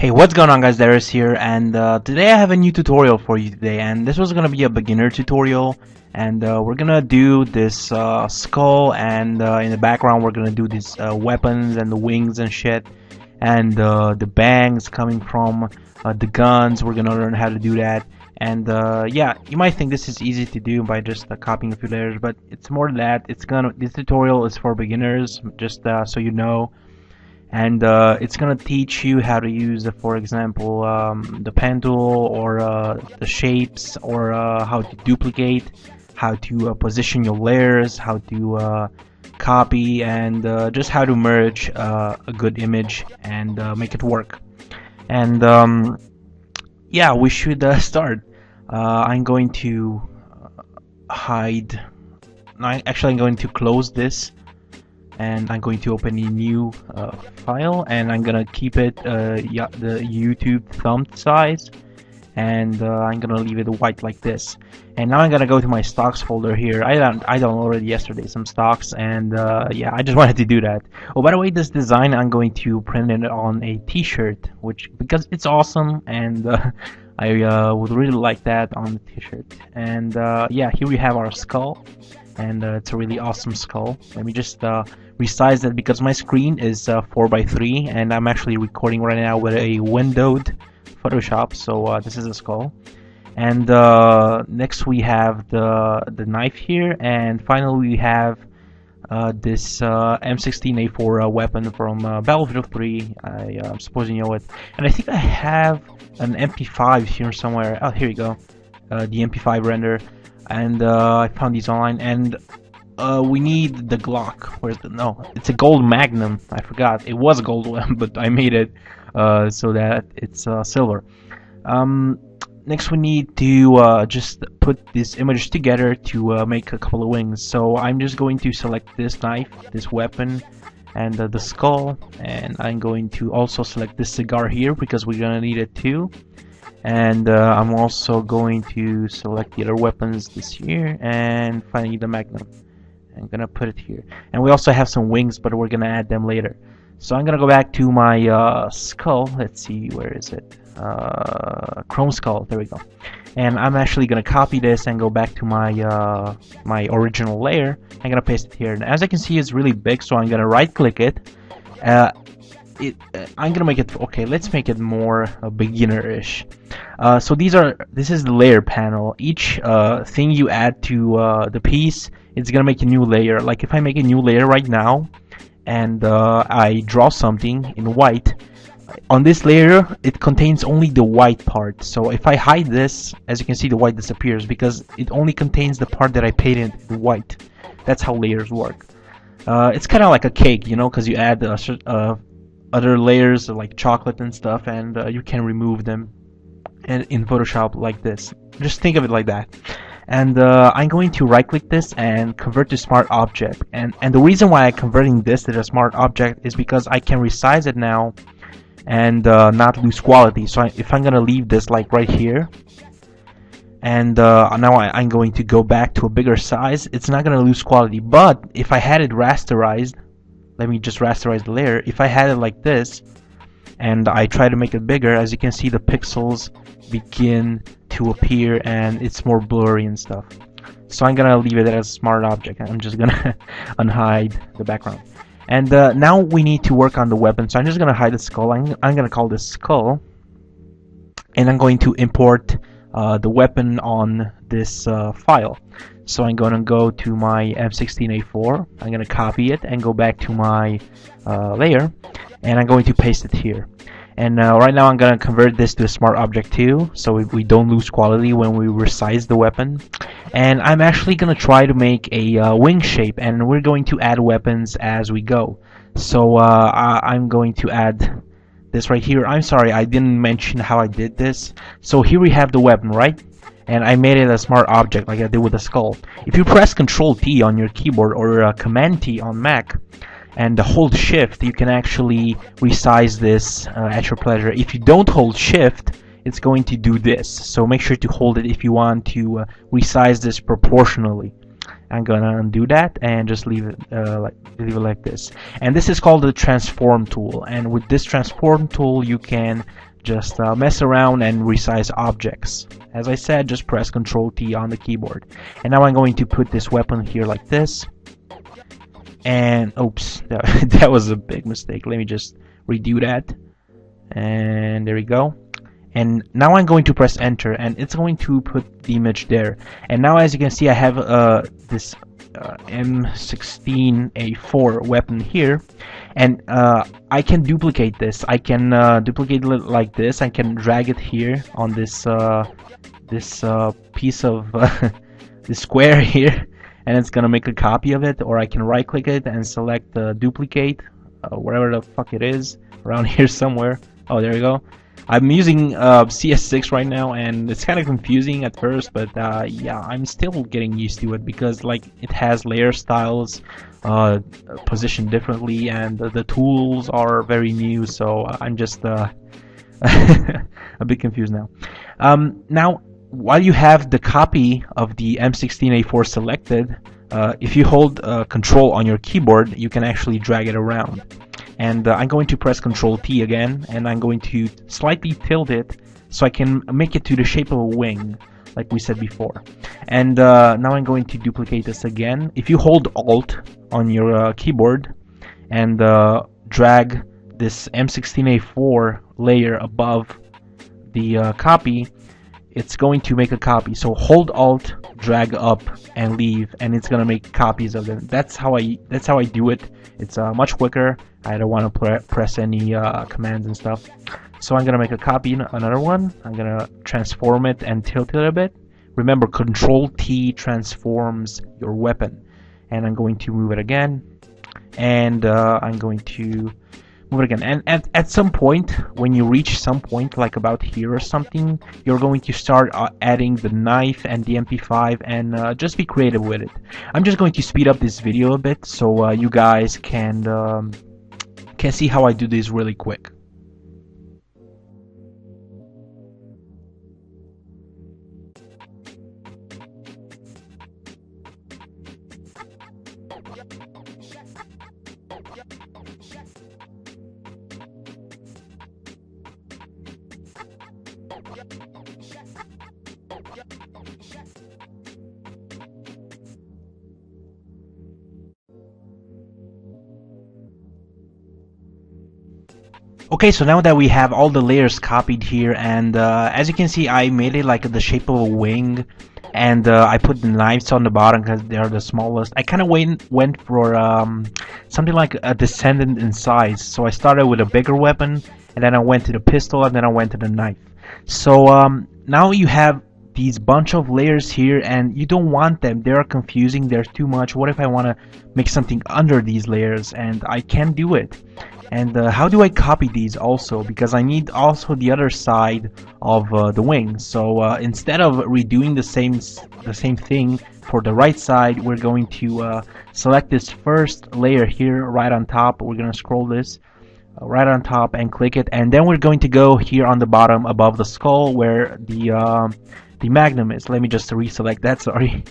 Hey, what's going on, guys? Darius here, and today I have a new tutorial for you today, and this was gonna be a beginner tutorial, and we're gonna do this skull, and in the background we're gonna do these weapons and the wings and shit, and the bangs coming from the guns. We're gonna learn how to do that, and yeah, you might think this is easy to do by just copying a few layers, but it's more than that. This tutorial is for beginners, just so you know. And it's gonna teach you how to use, for example, the Pentool or the shapes, or how to duplicate, how to position your layers, how to copy, and just how to merge a good image and make it work. And yeah, we should start. I'm going to hide. No, actually, I'm going to close this, and I'm going to open a new file, and I'm gonna keep it the YouTube thumb size, and I'm gonna leave it white like this. And now I'm gonna go to my stocks folder here. I downloaded yesterday some stocks, and yeah, I just wanted to do that. Oh, by the way, this design I'm going to print it on a t-shirt, because it's awesome, and I would really like that on the t-shirt. And yeah, here we have our skull, and it's a really awesome skull. Let me just resize that because my screen is 4:3, and I'm actually recording right now with a windowed Photoshop. So this is a skull, and next we have the knife here, and finally we have this M16A4 weapon from Battlefield 3. I suppose you know it, and I think I have an MP5 here somewhere. Oh, here you go, the MP5 render. And I found these online, and we need the Glock. Where's the... No, it's a gold Magnum. I forgot. It was a gold one, but I made it so that it's silver. Next we need to just put this image together to make a couple of wings. So I'm just going to select this knife, this weapon, and the skull, and I'm going to also select this cigar here because we're gonna need it too. And I'm also going to select the other weapons this here, and finally the Magnum. I'm gonna put it here, and we also have some wings, but we're gonna add them later. So I'm gonna go back to my skull. Let's see, where is it? Chrome skull. There we go. And I'm actually gonna copy this and go back to my my original layer. I'm gonna paste it here, and as I can see, it's really big, so I'm gonna right-click it. I'm gonna make it okay. Let's make it more beginner-ish. So this is the layer panel. Each thing you add to the piece, it's gonna make a new layer. Like if I make a new layer right now, and I draw something in white, on this layer it contains only the white part. So if I hide this, as you can see, the white disappears because it only contains the part that I painted white. That's how layers work. It's kind of like a cake, you know, because you add other layers like chocolate and stuff, and you can remove them in Photoshop like this. Just think of it like that. And I'm going to right click this and convert to smart object, and the reason why I'm converting this to a smart object is because I can resize it now and not lose quality. So if I'm gonna leave this like right here, and now I'm going to go back to a bigger size, it's not gonna lose quality. But if I had it rasterized, let me just rasterize the layer. If I had it like this and I try to make it bigger, as you can see, the pixels begin to appear and it's more blurry and stuff. So I'm gonna leave it as a smart object. I'm just gonna unhide the background. And now we need to work on the weapon. So I'm just gonna hide the skull. I'm gonna call this skull, and I'm going to import the weapon on this file. So I'm going to go to my M16A4, I'm going to copy it and go back to my layer, and I'm going to paste it here. And right now I'm going to convert this to a smart object too, so we don't lose quality when we resize the weapon. And I'm actually going to try to make a wing shape, and we're going to add weapons as we go. So I'm going to add this right here. I'm sorry, I didn't mention how I did this. So here we have the weapon, right? And I made it a smart object like I did with the skull. If you press Ctrl T on your keyboard, or Command T on Mac, and hold Shift, you can actually resize this at your pleasure. If you don't hold Shift, it's going to do this. So make sure to hold it if you want to resize this proportionally. I'm gonna undo that and just leave it like this. And this is called the transform tool. And with this transform tool, you can just mess around and resize objects. As I said, just press Ctrl T on the keyboard. And now I'm going to put this weapon here like this. And oops, that was a big mistake. Let me just redo that. And there we go. And now I'm going to press enter, and it's going to put the image there. And now, as you can see, I have this M16A4 weapon here, and I can duplicate this. I can duplicate it like this. I can drag it here on this piece of this square here, and it's gonna make a copy of it. Or I can right click it and select duplicate, wherever the fuck it is, around here somewhere. Oh, there we go. I'm using CS6 right now, and it's kind of confusing at first, but yeah, I'm still getting used to it because like it has layer styles positioned differently, and the tools are very new, so I'm just a bit confused now. Now, while you have the copy of the M16A4 selected, if you hold Control on your keyboard, you can actually drag it around. And I'm going to press Ctrl T again, and I'm going to slightly tilt it so I can make it to the shape of a wing, like we said before. And now I'm going to duplicate this again. If you hold Alt on your keyboard and drag this M16A4 layer above the copy, it's going to make a copy. So hold Alt, drag up, and leave, and it's gonna make copies of them. That's how I do it. It's much quicker. I don't want to press any commands and stuff. So I'm gonna make a copy, another one. I'm gonna transform it and tilt it a bit. Remember, Control T transforms your weapon. And I'm going to move it again, and I'm going to move it again. And at some point, when you reach some point, like about here or something, you're going to start adding the knife and the MP5, and just be creative with it. I'm just going to speed up this video a bit so you guys can see how I do this really quick. Okay, so now that we have all the layers copied here, and as you can see, I made it like the shape of a wing, and I put the knives on the bottom because they are the smallest. I kind of went for something like a descendant in size. So I started with a bigger weapon, and then I went to the pistol, and then I went to the knife. So now you have these bunch of layers here, and you don't want them. They are confusing. They're too much. What if I want to make something under these layers? And I can't do it. And how do I copy these also? Because I need also the other side of the wing. So instead of redoing the same thing for the right side, we're going to select this first layer here right on top. We're going to scroll this right on top and click it, and then we're going to go here on the bottom above the skull where the magnum is. Let me just reselect that, sorry.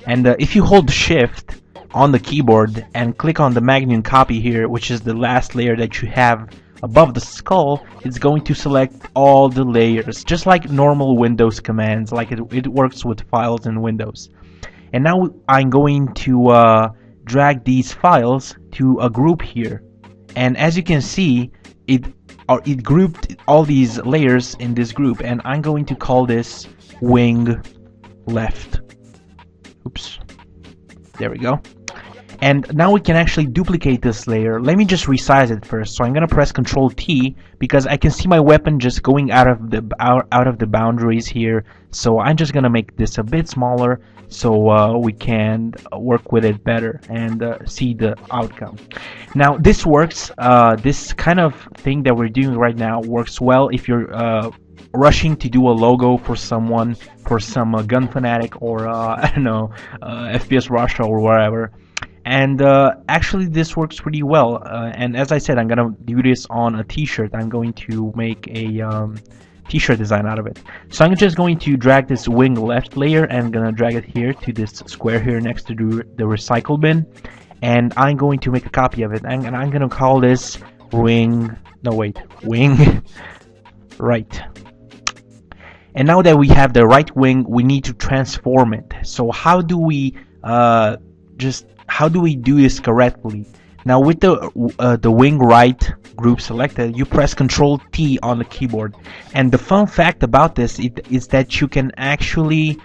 And if you hold Shift on the keyboard and click on the magnum copy here, which is the last layer that you have above the skull, it's going to select all the layers, just like normal Windows commands, like it works with files in Windows. And now I'm going to drag these files to a group here, and as you can see, it grouped all these layers in this group, and I'm going to call this wing left. Oops, there we go. And now we can actually duplicate this layer. Let me just resize it first. So I'm gonna press Ctrl T because I can see my weapon just going out of the boundaries here. So I'm just gonna make this a bit smaller so we can work with it better and see the outcome. Now this works. This kind of thing that we're doing right now works well if you're rushing to do a logo for someone, for some gun fanatic, or I don't know, FPS Russia or wherever. And actually this works pretty well, and as I said, I'm gonna do this on a t-shirt. I'm going to make a t-shirt design out of it. So I'm just going to drag this wing left layer and gonna drag it here to this square here next to the recycle bin, and I'm going to make a copy of it, and I'm gonna call this wing right. And now that we have the right wing, we need to transform it. So how do we how do we do this correctly? Now with the wing right group selected, you press Control T on the keyboard. And the fun fact about this is that you can actually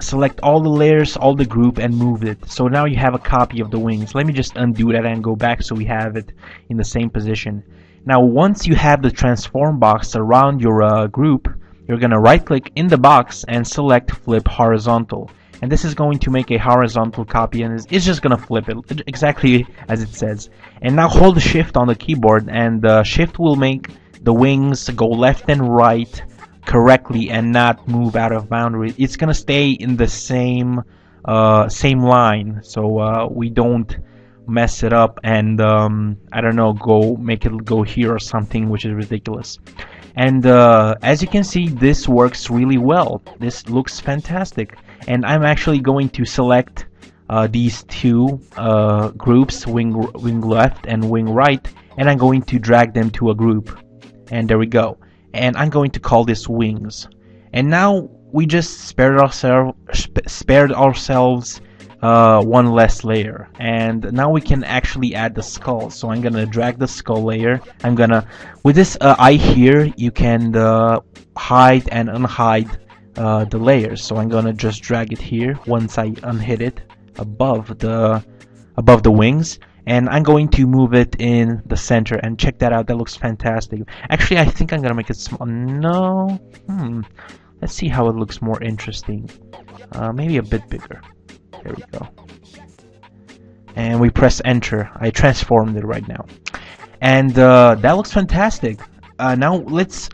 select all the layers, all the group, and move it. So now you have a copy of the wings. Let me just undo that and go back so we have it in the same position. Now once you have the transform box around your group, you're gonna right click in the box and select flip horizontal, and this is going to make a horizontal copy, and it's just gonna flip it exactly as it says. And now hold shift on the keyboard, and shift will make the wings go left and right correctly and not move out of boundary. It's gonna stay in the same line, so we don't mess it up and I don't know, go make it go here or something, which is ridiculous. And as you can see, this works really well. This looks fantastic, and I'm actually going to select these two groups, wing left and wing right, and I'm going to drag them to a group, and there we go. And I'm going to call this wings. And now we just spared ourselves one less layer, and now we can actually add the skull. So I'm gonna drag the skull layer. I'm gonna, with this eye here, you can hide and unhide the layers. So I'm gonna just drag it here once I unhid it above the wings, and I'm going to move it in the center. And check that out, that looks fantastic. Actually, I think I'm gonna make it small. No, let's see how it looks more interesting. Maybe a bit bigger. There we go. And we press enter. I transformed it right now, and that looks fantastic. Now let's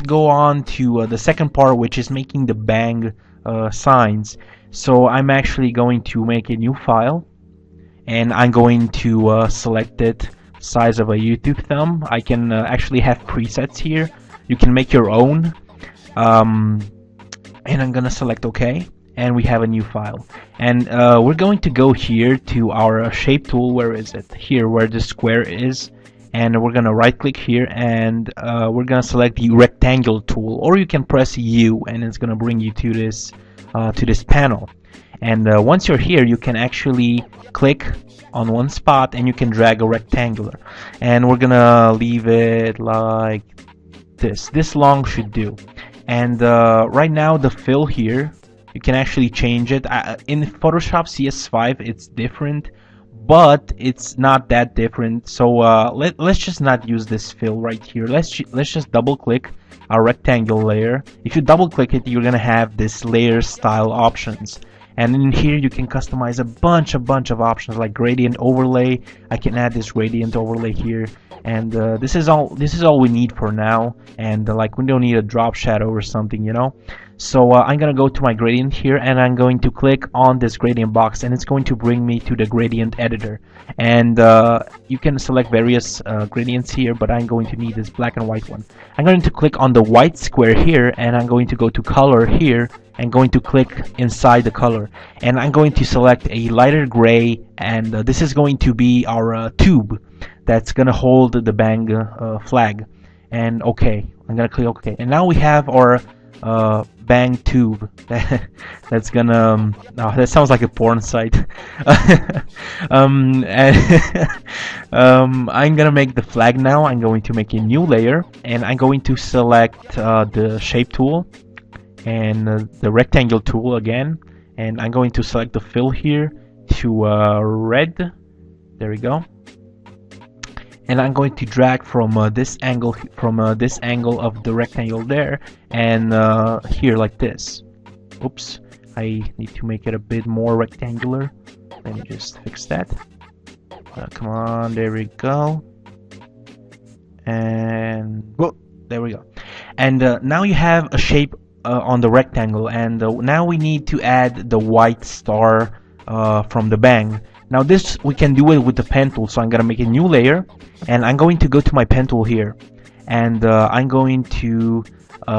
go on to the second part, which is making the bang signs. So I'm actually going to make a new file, and I'm going to select it size of a YouTube thumb. I can actually have presets here. You can make your own, and I'm gonna select OK. And we have a new file, and we're going to go here to our shape tool. Where is it? Here, where the square is, and we're gonna right click here, and we're gonna select the rectangle tool, or you can press U and it's gonna bring you to this panel. And once you're here, you can actually click on one spot and you can drag a rectangular, and we're gonna leave it like this long should do. And right now the fill here, you can actually change it. In Photoshop CS5 it's different, but it's not that different. So let's just not use this fill right here. Let's just double click our rectangle layer. If you double click it, you're gonna have this layer style options, and in here you can customize a bunch of options like gradient overlay. I can add this gradient overlay here, and this is all we need for now. And like, we don't need a drop shadow or something, you know. So I'm gonna go to my gradient here, and I'm going to click on this gradient box, and it's going to bring me to the gradient editor. And you can select various gradients here, but I'm going to need this black and white one. I'm going to click on the white square here, and I'm going to go to color here, and going to click inside the color, and I'm going to select a lighter gray, and this is going to be our tube that's gonna hold the bang flag. And okay, I'm gonna click OK, and now we have our bang tube. That's gonna oh, that sounds like a porn site. I'm gonna make the flag now. I'm going to make a new layer, and I'm going to select the shape tool and the rectangle tool again, and I'm going to select the fill here to red. There we go. And I'm going to drag from this angle of the rectangle there, and here like this. Oops, I need to make it a bit more rectangular. Let me just fix that. Come on, there we go. And whoa, there we go. And now you have a shape on the rectangle, and now we need to add the white star from the bang. Now this, we can do it with the pen tool, so I'm gonna make a new layer, and I'm going to go to my pen tool here, and I'm going to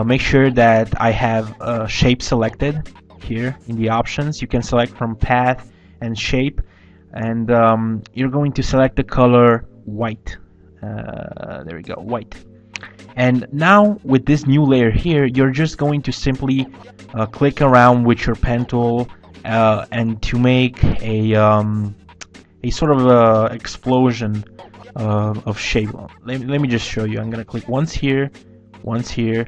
make sure that I have shape selected here in the options. You can select from path and shape, and you're going to select the color white. There we go, white. And now with this new layer here, you're just going to simply click around with your pen tool and to make a sort of explosion of shape. Let me just show you. I'm gonna click once here, once here,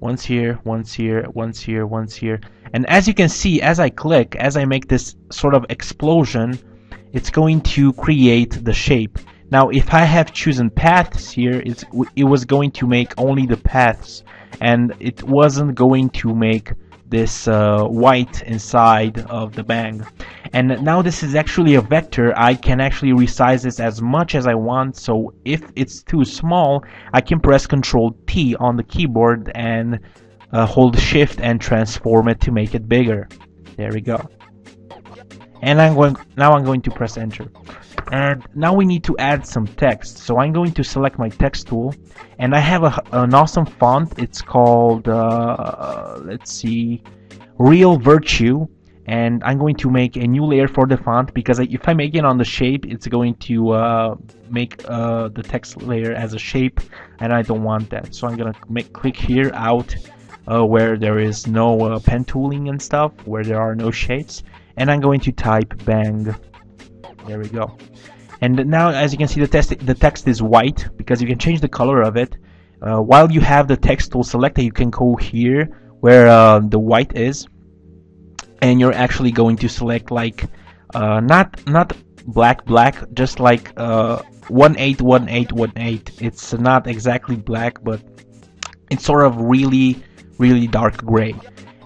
once here, once here, once here, once here, and as you can see, as I click, as I make this sort of explosion, it's going to create the shape. Now if I have chosen paths here, it was going to make only the paths, and it wasn't going to make this white inside of the bang. And now this is actually a vector. I can actually resize this as much as I want, so if it's too small, I can press Ctrl T on the keyboard and hold Shift and transform it to make it bigger. There we go. And I'm going to press Enter. And now we need to add some text. So I'm going to select my text tool, and I have an awesome font. It's called let's see, Real Virtue. And I'm going to make a new layer for the font, because if I make it on the shape, it's going to make the text layer as a shape, and I don't want that. So I'm gonna click here out where there is no pen tooling and stuff, where there are no shapes, and I'm going to type bang. There we go. And now, as you can see, the text is white, because you can change the color of it. While you have the text tool selected, you can go here where the white is, and you're actually going to select like not black, just like 181818. It's not exactly black, but it's sort of really dark gray.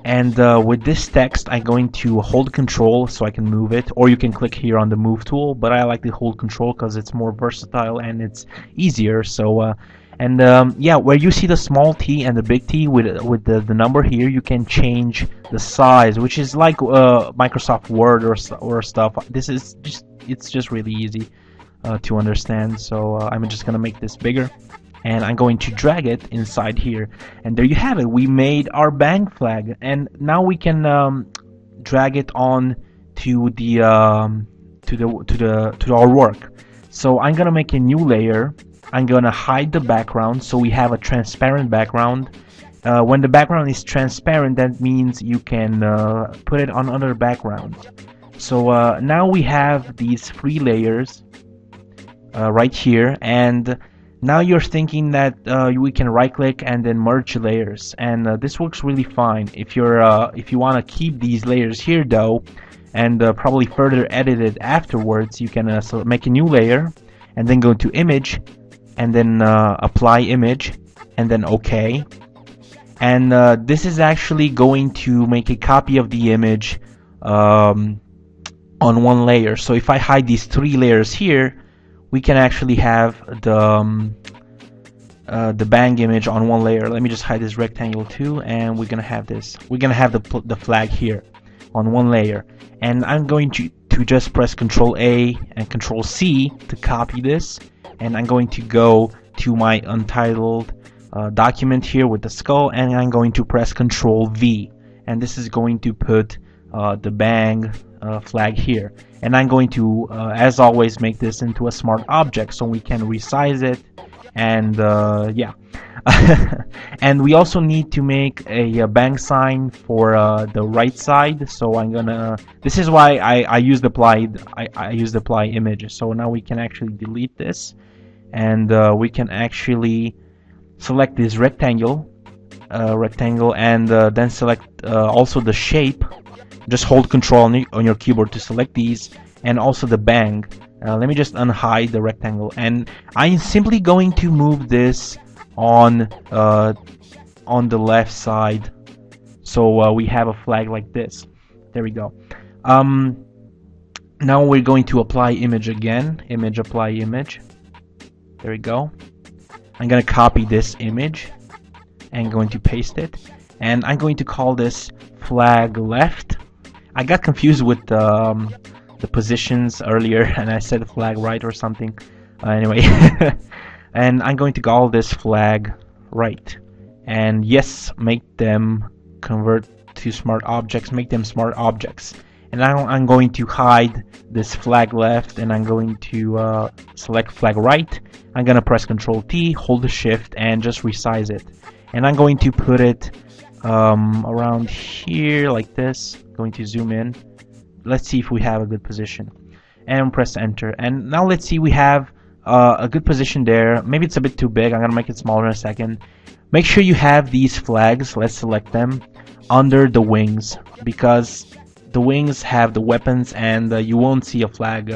And with this text, I'm going to hold Control so I can move it, or you can click here on the Move tool, but I like to hold Control because it's more versatile and it's easier. So yeah, where you see the small t and the big T with the number here, you can change the size, which is like Microsoft Word or stuff. It's just really easy to understand. So I'm just gonna make this bigger, and I'm going to drag it inside here, and there you have it. We made our bang flag, and now we can drag it on to our work. So I'm gonna make a new layer. I'm gonna hide the background, so we have a transparent background. When the background is transparent, that means you can put it on other backgrounds. So now we have these 3 layers right here, and now you're thinking that we can right click and then merge layers, and this works really fine. If you want to keep these layers here though, and probably further edit it afterwards, you can make a new layer and then go to Image, and then apply image, and then OK. And this is actually going to make a copy of the image on one layer. So if I hide these 3 layers here, we can actually have the bang image on one layer. Let me just hide this rectangle too, and we're gonna have this. We're gonna have the flag here on one layer, and I'm going to just press Ctrl A and Ctrl C to copy this. And I'm going to go to my untitled document here with the skull, and I'm going to press Ctrl V, and this is going to put the bang flag here. And I'm going to, as always, make this into a smart object so we can resize it, and yeah. And we also need to make a bang sign for the right side. So I'm gonna. This is why I used apply image. So now we can actually delete this. And we can actually select this rectangle, and then select also the shape. Just hold Control on your keyboard to select these, and also the bang. Let me just unhide the rectangle, and I'm simply going to move this on the left side, so we have a flag like this. There we go. Now we're going to apply image again. Image, apply image. There we go. I'm gonna copy this image and going to paste it, and I'm going to call this flag left. I got confused with the positions earlier, and I said flag right or something. Anyway, and I'm going to call this flag right. And yes, make them convert to smart objects. Make them smart objects. and now I'm going to hide this flag left, and I'm going to select flag right. I'm gonna press Ctrl T, hold the shift, and just resize it. And I'm going to put it around here like this. Going to zoom in. Let's see if we have a good position, and press enter. And now let's see, we have a good position there. Maybe it's a bit too big. I'm gonna make it smaller in a second. Make sure you have these flags, let's select them, under the wings, because the wings have the weapons, and you won't see a flag.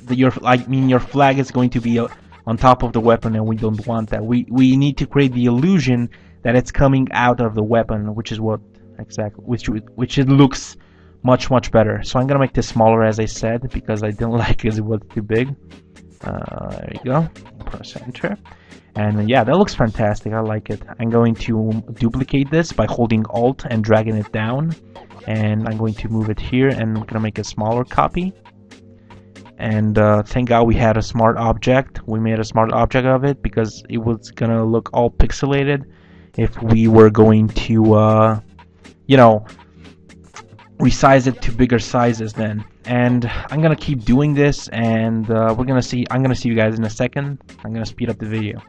Your flag is going to be on top of the weapon, and we don't want that. We need to create the illusion that it's coming out of the weapon, which is what exactly, which it looks much better. So I'm gonna make this smaller, as I said, because I didn't like it was too big. There you go. Press enter. And yeah, that looks fantastic. I like it. I'm going to duplicate this by holding Alt and dragging it down. And I'm going to move it here, and I'm going to make a smaller copy. And thank God we had a smart object. We made a smart object of it, because it was going to look all pixelated if we were going to, you know, resize it to bigger sizes then. And I'm gonna keep doing this, and I'm gonna see you guys in a second. I'm gonna speed up the video.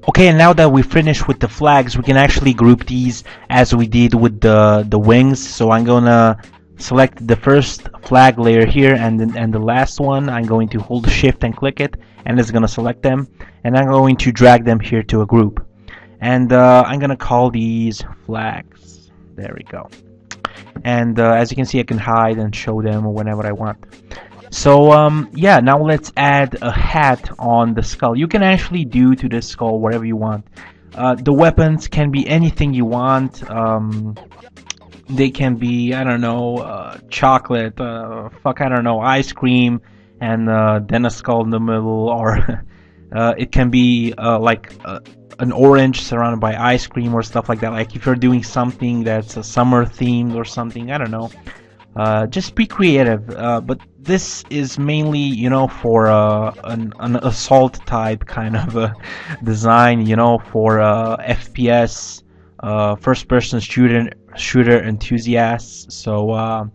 Okay, and now that we finished with the flags, we can actually group these as we did with the wings. So I'm gonna select the first flag layer here, and the last one. I'm going to hold shift and click it, and it's gonna select them, and I'm going to drag them here to a group, and I'm gonna call these flags. There we go. And as you can see, I can hide and show them whenever I want. So yeah, now let's add a hat on the skull. You can actually do to this skull whatever you want. The weapons can be anything you want. They can be, I don't know, chocolate, I don't know, ice cream, and then a skull in the middle, or it can be like an orange surrounded by ice cream or stuff like that. Like if you're doing something that's a summer themed or something, I don't know. Just be creative, but this is mainly, you know, for an assault type kind of design, you know, for FPS, first-person shooter enthusiasts. So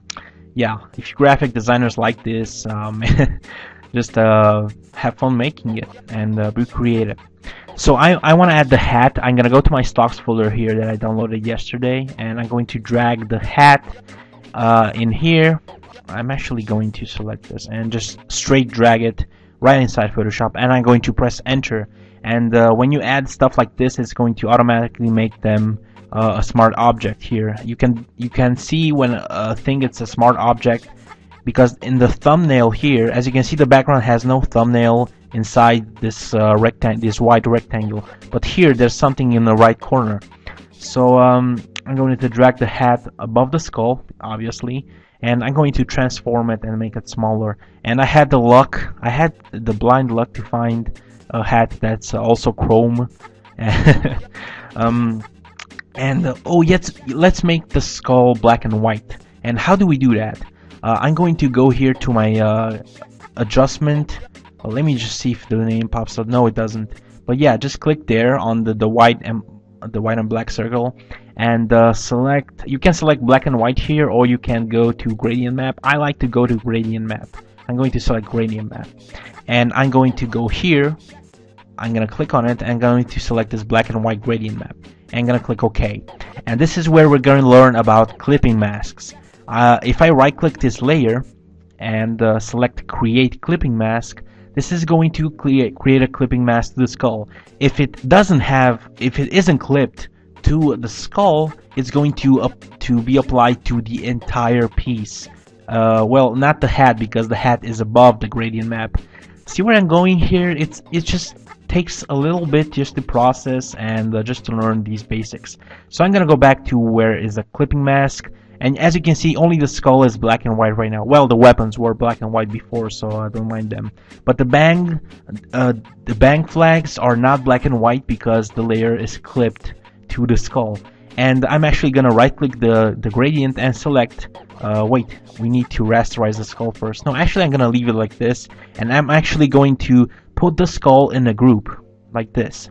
yeah, if you graphic designers like this, just have fun making it and be creative. So I want to add the hat. I'm gonna go to my stocks folder here that I downloaded yesterday, and I'm going to drag the hat in here. I'm actually going to select this and just straight drag it right inside Photoshop, and I'm going to press enter. And when you add stuff like this, it's going to automatically make them a smart object here. You can see when a thing is a smart object, because in the thumbnail here, as you can see, the background has no thumbnail inside this this white rectangle, but here there's something in the right corner. So I'm going to drag the hat above the skull, obviously, and I'm going to transform it and make it smaller. And I had the blind luck to find a hat that's also chrome. Oh yes, let's make the skull black and white. And how do we do that? I'm going to go here to my adjustment. Let me just see if the name pops up. No, it doesn't. But yeah, just click there on the white and black circle, and select. You can select black and white here, or you can go to gradient map. I like to go to gradient map. I'm going to select gradient map, and I'm going to go here. I'm gonna click on it, and I'm going to select this black and white gradient map, and I'm gonna click OK. And this is where we're going to learn about clipping masks. If I right click this layer and select create clipping mask, this is going to create a clipping mask to the skull. If it isn't clipped to the skull, it's going to be applied to the entire piece. Well, not the hat, because the hat is above the gradient map. See where I'm going here? It just takes a little bit just to process and just to learn these basics. So I'm gonna go back to where is the clipping mask. And as you can see, only the skull is black and white right now. Well, the weapons were black and white before, so I don't mind them. But the bang flags are not black and white because the layer is clipped to the skull. And I'm actually gonna right-click the gradient and select wait, we need to rasterize the skull first. No, actually I'm gonna leave it like this, and I'm actually going to put the skull in a group like this,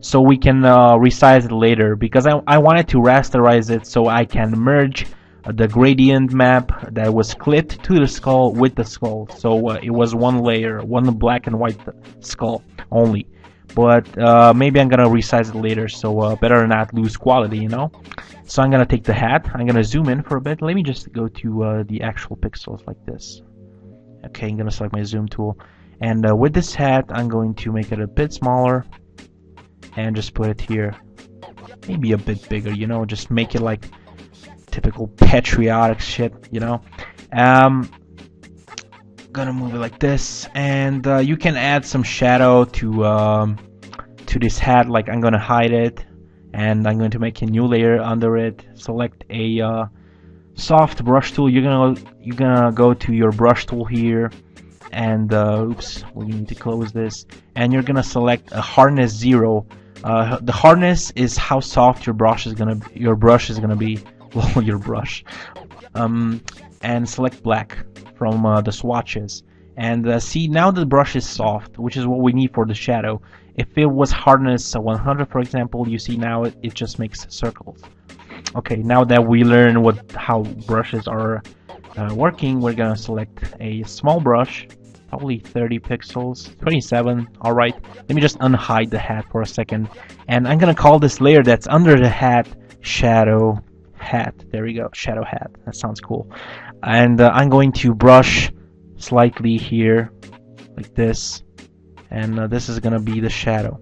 so we can resize it later, because I wanted to rasterize it so I can merge the gradient map that was clipped to the skull with the skull, so it was one layer, one black and white skull only. But maybe I'm gonna resize it later, so better not lose quality, you know. So I'm gonna take the hat, I'm gonna zoom in for a bit. Let me just go to the actual pixels like this. Okay, I'm gonna select my zoom tool, and with this hat I'm going to make it a bit smaller and just put it here, maybe a bit bigger, you know, just make it like typical patriotic shit, you know. Gonna move it like this, and you can add some shadow to this hat. Like, I'm gonna hide it, and I'm going to make a new layer under it. Select a soft brush tool. You're gonna go to your brush tool here, and oops, we need to close this, and you're gonna select a hardness 0. The hardness is how soft your brush is gonna be. Well, your brush. And select black from the swatches, and see, now the brush is soft, which is what we need for the shadow. If it was hardness 100, for example, you see now it just makes circles. Okay, now that we learn how brushes are working, we're gonna select a small brush, probably 30 pixels, 27. All right, let me just unhide the hat for a second, and I'm gonna call this layer that's under the hat shadow hat. There we go, shadow hat. That sounds cool. And I'm going to brush slightly here like this, and this is gonna be the shadow,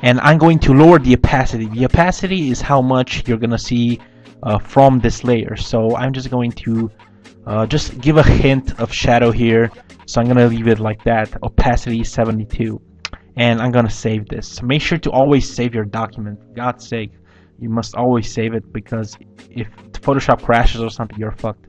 and I'm going to lower the opacity. The opacity is how much you're gonna see from this layer, so I'm just going to just give a hint of shadow here, so I'm gonna leave it like that, opacity 72, and I'm gonna save this. Make sure to always save your document, for God's sake. You must always save it, because if Photoshop crashes or something, you're fucked.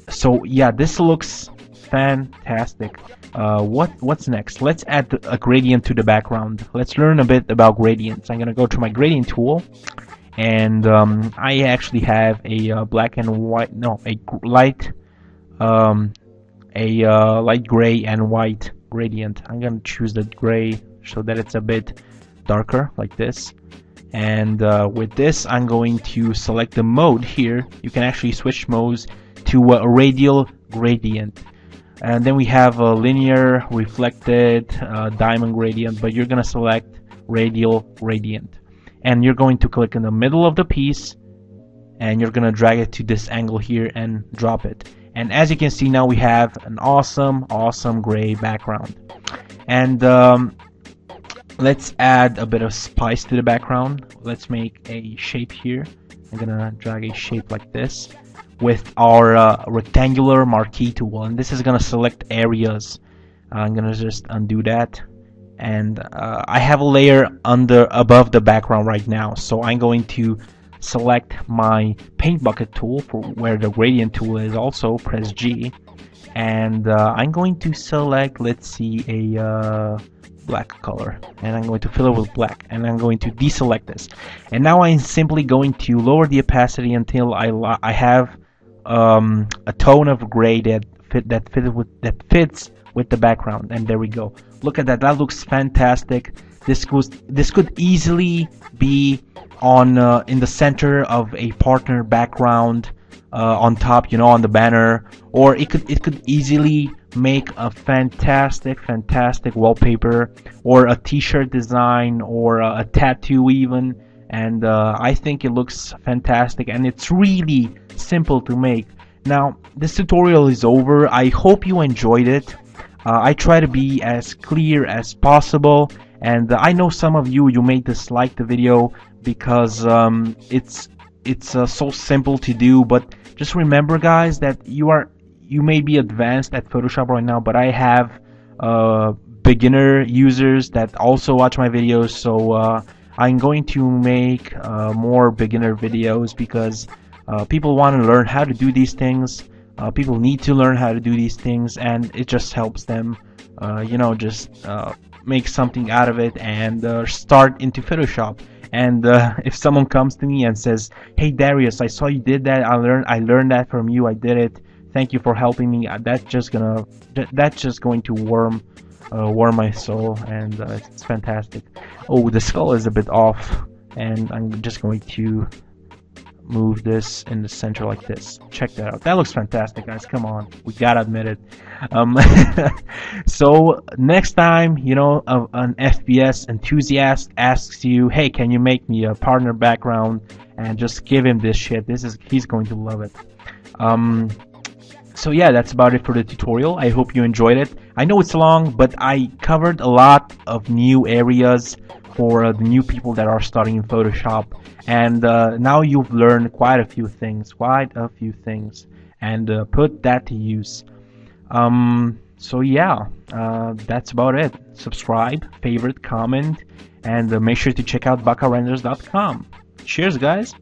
So yeah, this looks fantastic. What's next? Let's add a gradient to the background. Let's learn a bit about gradients. I'm gonna go to my gradient tool, and I actually have a black and white, no, a light gray and white gradient. I'm gonna choose the gray so that it's a bit darker like this. And with this, I'm going to select the mode here. You can actually switch modes to a radial gradient, and then we have a linear, reflected, diamond gradient, but you're gonna select radial gradient, and you're going to click in the middle of the piece, and you're gonna drag it to this angle here and drop it. And as you can see, now we have an awesome gray background. And let's add a bit of spice to the background. Let's make a shape here. I'm gonna drag a shape like this with our rectangular marquee tool, and this is gonna select areas. I'm gonna just undo that, and I have a layer above the background right now, so I'm going to select my paint bucket tool for where the gradient tool is. Also press G, and I'm going to select, let's see, a black color, and I'm going to fill it with black, and I'm going to deselect this, and now I'm simply going to lower the opacity until I have a tone of gray that fits with the background. And there we go. Look at that. That looks fantastic. This could easily be on in the center of a partner background, on top, you know, on the banner, or it could easily make a fantastic wallpaper, or a t-shirt design, or a tattoo even. And I think it looks fantastic, and it's really simple to make. Now this tutorial is over. I hope you enjoyed it. I try to be as clear as possible, and I know some of you may dislike the video because it's so simple to do, but just remember, guys, that you may be advanced at Photoshop right now, but I have beginner users that also watch my videos, so I'm going to make more beginner videos, because people want to learn how to do these things. People need to learn how to do these things, and it just helps them, you know, just make something out of it and start into Photoshop. And if someone comes to me and says, "Hey Darius, I saw you did that. I learned that from you. I did it. Thank you for helping me." That's just going to warm my soul, and it's fantastic. Oh, the skull is a bit off, and I'm just going to move this in the center like this. Check that out. That looks fantastic, guys. Come on, we gotta admit it. Um, so next time, an FPS enthusiast asks you, "Hey, can you make me a partner background?" and just give him this shit. He's going to love it. So yeah, that's about it for the tutorial. I hope you enjoyed it. I know it's long, but I covered a lot of new areas for the new people that are starting in Photoshop, and now you've learned quite a few things, and put that to use. So yeah, that's about it. Subscribe, favorite, comment, and make sure to check out bakarenders.com. Cheers, guys!